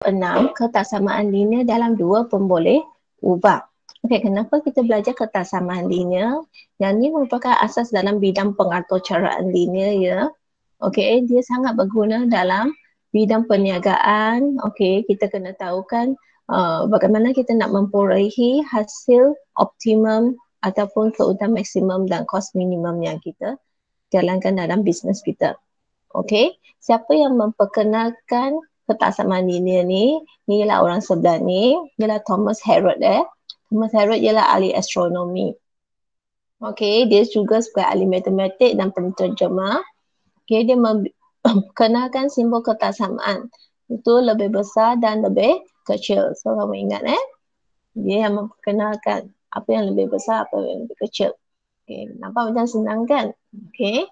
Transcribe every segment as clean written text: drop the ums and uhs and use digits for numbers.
6. Ketaksamaan linear dalam dua pemboleh ubah. Okey, kenapa kita belajar ketaksamaan linear? Yang ini merupakan asas dalam bidang pengaturcaraan linear ya. Okey, dia sangat berguna dalam bidang perniagaan. Okey, kita kena tahu kan bagaimana kita nak memperolehi hasil optimum ataupun keuntungan maksimum dan kos minimum yang kita jalankan dalam bisnes kita. Okey, siapa yang memperkenalkan ketaksamaan linear ni ialah orang sebelah ni, ialah Thomas Harrod. Thomas Harrod ialah ahli astronomi. Okey, dia juga sebagai ahli matematik dan penterjemah. Okey, dia memperkenalkan simbol ketaksamaan. Itu lebih besar dan lebih kecil. So, kamu ingat dia yang memperkenalkan apa yang lebih besar, apa yang lebih kecil. Okey, nampak macam senang kan? Okey.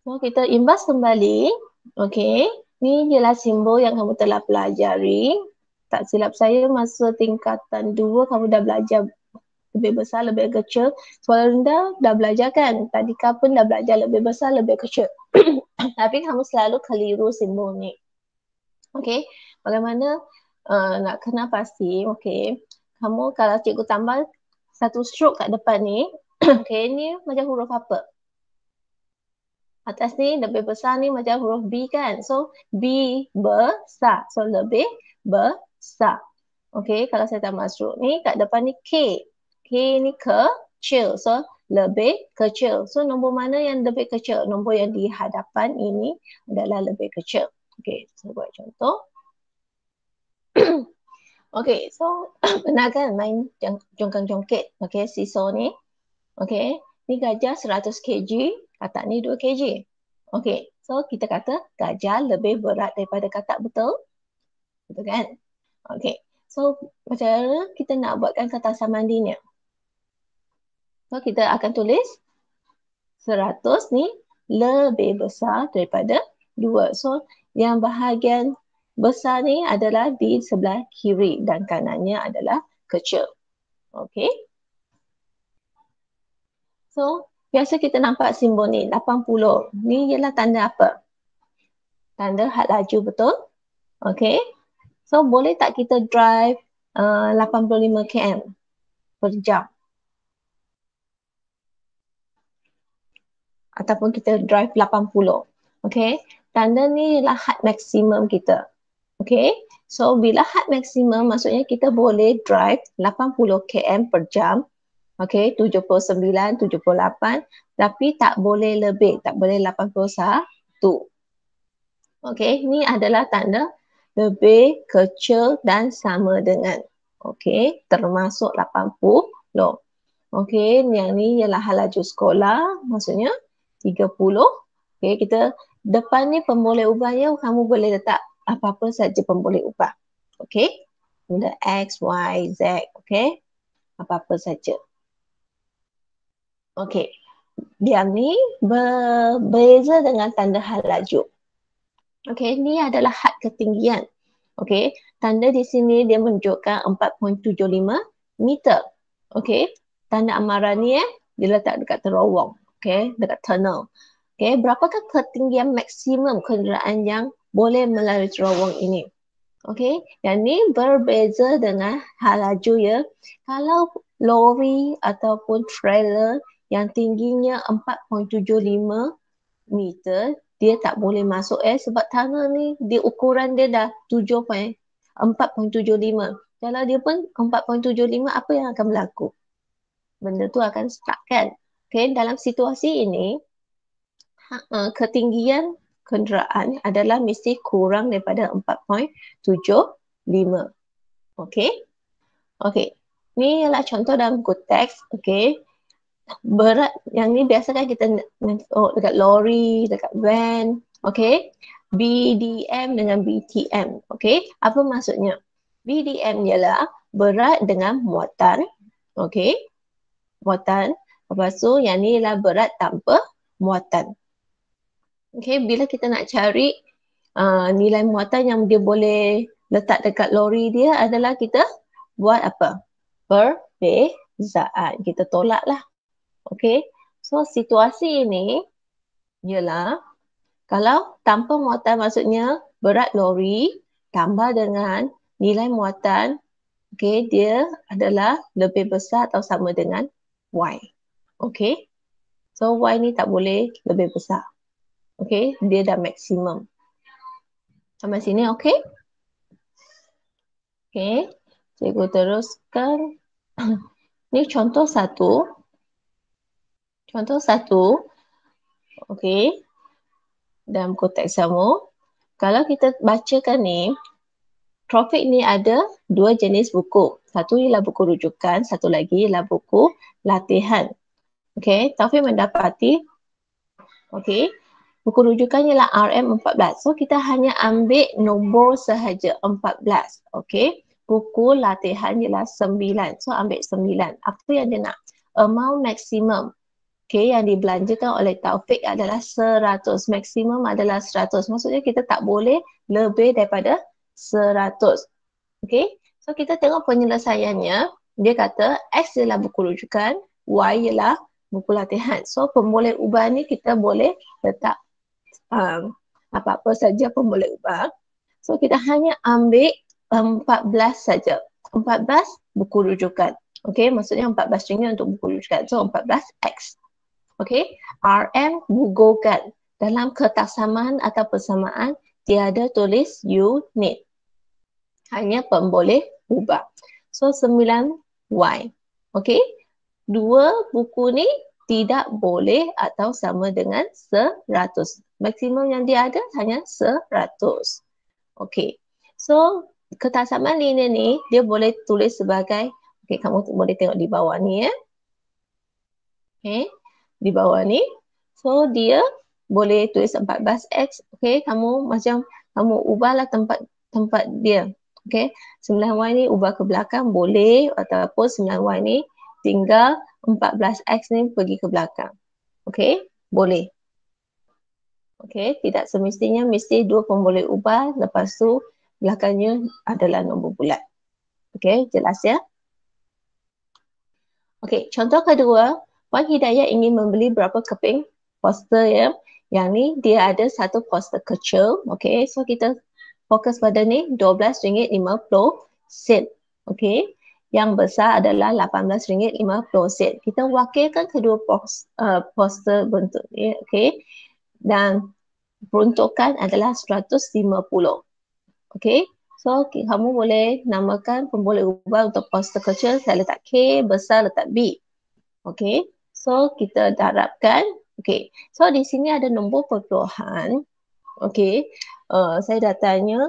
So, kita imbas kembali. Okey, ni ialah simbol yang kamu telah pelajari. Tak silap saya masa tingkatan 2 kamu dah belajar lebih besar, lebih kecil. Soalan rendah dah belajar kan? Tadi pun dah belajar lebih besar, lebih kecil. Tapi kamu selalu keliru simbol ni. Okey, bagaimana nak kena pasti? Okey, kamu kalau cikgu tambah satu stroke kat depan ni, okey, ni macam huruf apa? Atas ni lebih besar ni macam huruf B kan. So B besar. So lebih besar. Okey, kalau saya tambah stroke ni kat depan ni K. K ni kecil. So lebih kecil. So nombor mana yang lebih kecil? Nombor yang di hadapan ini adalah lebih kecil. Okey, saya buat contoh. Okey, so pernah kan main jongkang-jongkit? Okey, seesaw ni. Okey, ni gajah 100 kg, katak ni 2 kg. Okey, so kita kata gajah lebih berat daripada katak, betul? Betul kan? Okey, so macam mana kita nak buatkan ketaksamaan linear? So kita akan tulis 100 ni lebih besar daripada 2. So yang bahagian besar ni adalah di sebelah kiri dan kanannya adalah kecil. Okey. So, biasa kita nampak simbol ni, 80. Ni ialah tanda apa? Tanda had laju, betul? Okey. So, boleh tak kita drive 85 km per jam? Ataupun kita drive 80. Okey. Tanda ni ialah had maksimum kita. Okey. So, bila had maksimum, maksudnya kita boleh drive 80 km per jam. Okey, 79, 78, tapi tak boleh lebih, tak boleh 81. Okey, ini adalah tanda lebih kecil dan sama dengan. Okey, termasuk 80. Okey, yang ni ialah hal laju sekolah, maksudnya 30. Okey, kita depan ni pemboleh ubahnya, kamu boleh letak apa-apa saja pemboleh ubah. Okey, benda X, Y, Z, okey, apa-apa saja. Okey, dia ni berbeza dengan tanda hal laju. Okey, ini adalah had ketinggian. Okey, tanda di sini dia menunjukkan 4.75 meter. Okey, tanda amaran ni dia letak dekat terowong. Okey, dekat tunnel. Okey, berapakah ketinggian maksimum kenderaan yang boleh melalui terowong ini? Okey, yang ni berbeza dengan hal laju ya. Kalau lori ataupun trailer yang tingginya 4.75 meter, dia tak boleh masuk sebab tanah ni dia ukuran dia dah 4.75. Kalau dia pun 4.75, apa yang akan berlaku? Benda tu akan stuck kan? Okay, dalam situasi ini ketinggian kenderaan adalah mesti kurang daripada 4.75. Okay? Okay. Ni ialah contoh dalam buku teks. Okay. Berat yang ni biasa kan kita dekat lori, dekat van, okey. BDM dengan BTM, okey. Apa maksudnya? BDM ialah berat dengan muatan, okey. Muatan. Lepas tu yang ni ialah berat tanpa muatan. Okey, bila kita nak cari nilai muatan yang dia boleh letak dekat lori dia adalah kita buat apa? Perbezaan. Kita tolak lah. Okey, so situasi ini ialah kalau tanpa muatan maksudnya berat lori tambah dengan nilai muatan, okay, dia adalah lebih besar atau sama dengan Y. Okay, so Y ni tak boleh lebih besar. Okay, dia dah maksimum. Sampai sini okay? Okay, cikgu teruskan. Ni contoh satu. Contoh satu, okay, dalam konteks sama. Kalau kita bacakan ni, Taufik ni ada dua jenis buku. Satu ialah buku rujukan, satu lagi ialah buku latihan. Okay, Taufik mendapati, okay, buku rujukan ialah RM14. So, kita hanya ambil nombor sahaja 14. Okay, buku latihan ialah 9. So, ambil 9. Apa yang dia nak? Amount maximum. Okay, yang dibelanjakan oleh Taufik adalah 100. Maksimum adalah 100. Maksudnya kita tak boleh lebih daripada 100. Okay, so kita tengok penyelesaiannya. Dia kata X ialah buku rujukan, Y ialah buku latihan. So pemboleh ubah ni kita boleh letak apa-apa saja pemboleh ubah. So kita hanya ambil 14 saja. 14 buku rujukan. Okay, maksudnya RM14 untuk buku rujukan. So 14X. Okay, RM gugurkan. Dalam kertas samaan atau persamaan, tiada tulis unit. Hanya pemboleh ubah. So, 9Y. Okay, dua buku ni tidak boleh atau sama dengan 100. Maksimum yang dia ada hanya 100. Okay, so kertas samaan linear ni, dia boleh tulis sebagai, okay, kamu boleh tengok di bawah ni ya. Okay, di bawah ni. So dia boleh tulis 14X. Okay, kamu macam kamu ubahlah tempat dia. Okay, 9Y ni ubah ke belakang boleh, ataupun 9Y ni tinggal 14X ni pergi ke belakang. Okay, boleh. Okay, tidak semestinya mesti dua pemboleh ubah, lepas tu belakangnya adalah nombor bulat. Okay, jelas ya? Okay, contoh kedua, Puan Hidayah ingin membeli berapa keping poster ya. Yang ni dia ada satu poster kecil. Okay, so kita fokus pada ni RM12.50. Okay, yang besar adalah RM18.50. Kita wakilkan kedua poster bentuk ni. Okay, dan peruntukan adalah 150. Okay, so kamu boleh namakan pemboleh ubah untuk poster kecil. Saya letak K, besar letak B. Okay, so kita darabkan. Okay, so di sini ada nombor perpuluhan. Okay, saya dah tanya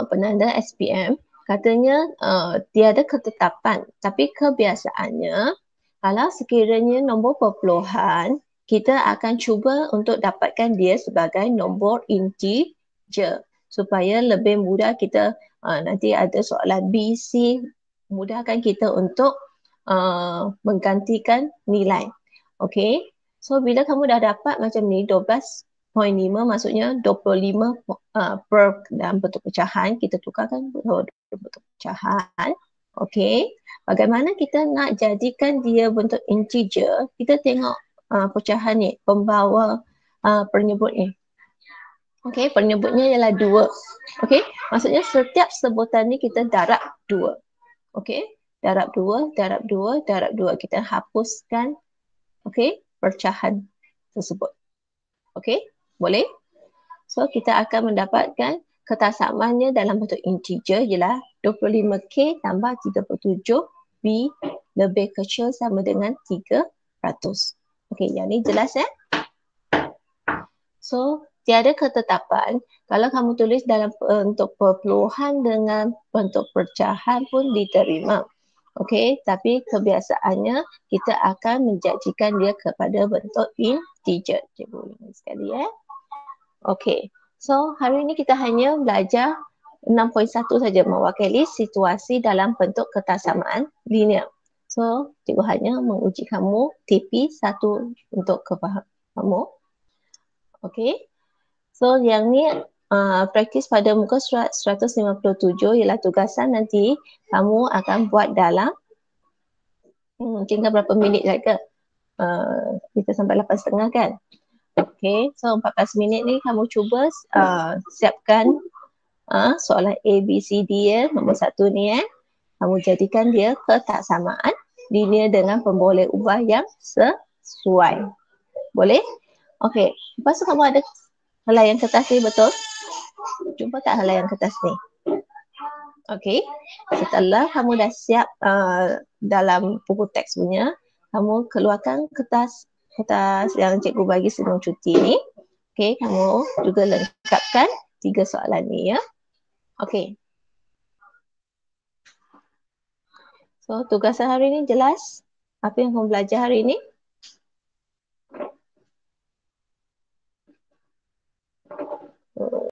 penanda SPM. Katanya tiada ketetapan. Tapi kebiasaannya, kalau sekiranya nombor perpuluhan, kita akan cuba untuk dapatkan dia sebagai nombor integer. Supaya lebih mudah kita, nanti ada soalan B, C, mudahkan kita untuk menggantikan nilai. Okay, so bila kamu dah dapat macam ni 12.5, maksudnya 25 per dalam bentuk pecahan, kita tukarkan bentuk pecahan. Okay, bagaimana kita nak jadikan dia bentuk integer? Kita tengok pecahan ni, pembawa penyebut ni. Okay, penyebutnya ialah 2. Okay, maksudnya setiap sebutan ni kita darab 2. Okay, darab 2, darab 2, darab 2. Kita hapuskan, okay, pecahan tersebut. Okay, boleh? So, kita akan mendapatkan kertas samaannya dalam bentuk integer ialah 25K tambah 37B lebih kecil sama dengan 300. Okay, yang ni jelas ya? So, tiada ketetapan. Kalau kamu tulis dalam bentuk perpuluhan dengan bentuk pecahan pun diterima. Okey, tapi kebiasaannya kita akan menjanjikan dia kepada bentuk integer. Cikgu ulangi sekali ya. Okey, so hari ini kita hanya belajar 6.1 saja, mewakili situasi dalam bentuk kertas samaan linear. So, cikgu hanya menguji kamu TP1 untuk kefahaman kamu. Okey, so yang ni praktis pada muka surat 157 ialah tugasan nanti kamu akan buat dalam tinggal berapa minit lagi? Kita sampai 8.30 kan? Okay, so 14 minit ni kamu cuba siapkan Soalan A, B, C, D ya. Nombor 1 ni kamu jadikan dia ketaksamaan linear dengan pemboleh ubah yang sesuai. Boleh? Okey. Lepas tu kamu ada helaian kertas ni, betul? Jumpa tak helaian kertas ni? Okey. Setelah kamu dah siap dalam buku teks punya, kamu keluarkan kertas yang cikgu bagi sebelum cuti ni. Okey, kamu juga lengkapkan 3 soalan ni ya. Okey. So, tugasan hari ni jelas? Apa yang kamu belajar hari ni?